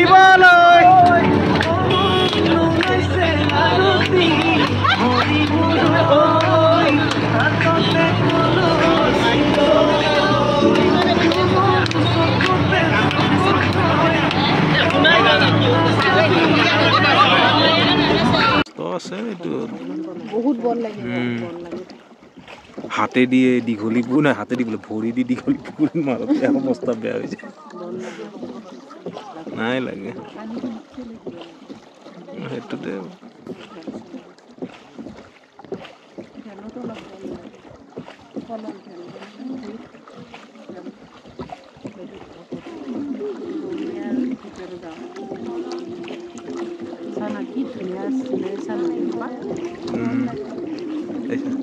শিৱালয় আছে এইটো বহুত বল লাগে হাতে দিয়ে দীঘলী পুৰ নাই হাতে দি বোলে ভৰি দি দীঘলী পুৰ মাৰতে অৱস্থা বেয়া হৈছে নাই লাগে সেইটোতে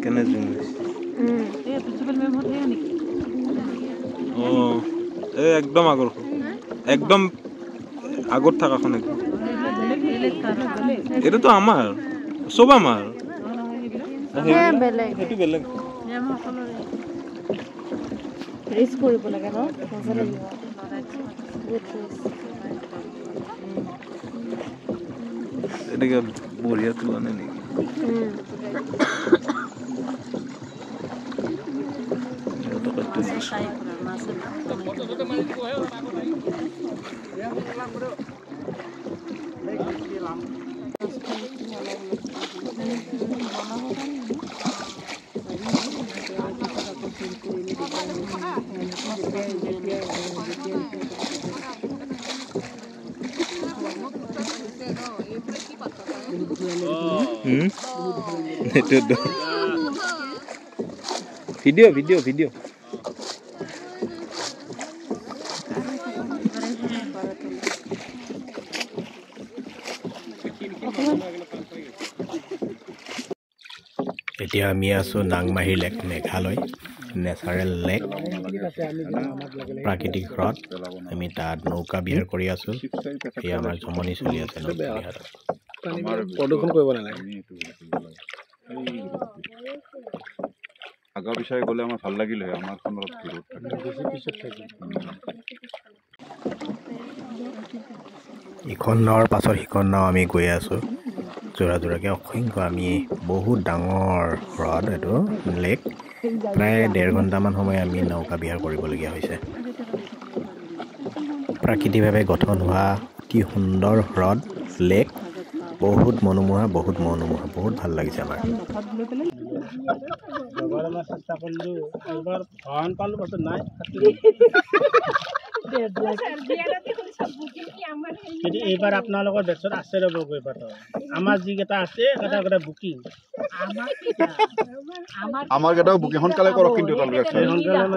কেনে জুম একদম আগৰ একদম আগত থাকাখন একদম এটাতো আমাৰ চব আমাৰ সেইটো বেলেগ ৰেস কৰিব লাগে ন মজা লাগিব এদিকে বঢ়িয়া তোলা নাই নেকি ভিডিও ভিডিও ভিডিও এতিয়া আমি আছো নাংমাহী লেক মেঘালয় নেচাৰেল লেক প্ৰাকৃতিক হ্ৰদ আমি তাত নৌকা বিহাৰ কৰি আছো এই আমাৰ জমনি চলি আছে প্ৰদূষণ কৰিব নালাগে আগৰ বিষয়ে গ'লে আমাৰ ভাল লাগিল হয় আমাৰ ইখন নাৱৰ পাছত সিখন নাও আমি গৈ আছো জোৰা জোৰাকে অসংখ্য আমি বহুত ডাঙৰ হ্ৰদ এইটো লেক প্ৰায় 1.5 ঘণ্টামান সময় আমি নৌকা বিহাৰ কৰিবলগীয়া হৈছে প্ৰাকৃতিকভাৱে গঠন হোৱা অতি সুন্দৰ হ্ৰদ লেক বহুত মনোমোহা বহুত ভাল লাগিছে আমাৰ এইবাৰ আপোনালোকৰ বেছত আছে ৰ'ব গৈবাটো আমাৰ যিকেইটা আছে এটা বুকিং আমাৰ কেইটাও বুকিং সোনকালে কৰক কিন্তু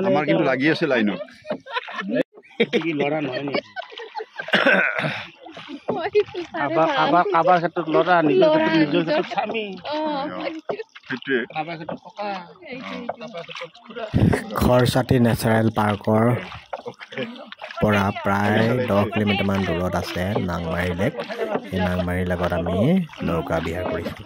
আমাৰ কিন্তু লাগি আছে লাইনত ল'ৰা নহয় নেকি কাবাৰ ক্ষেত্ৰত ল'ৰা নিজৰ ক্ষেত্ৰত স্বামী খৰচাটি নেচাৰেল পাৰ্কৰ পৰা প্ৰায় 10 কিলোমিটাৰমান দূৰত আছে নাংমাহী লেক এই নাংমাহী লেকত আমি নৌকা বিহাৰ কৰিছোঁ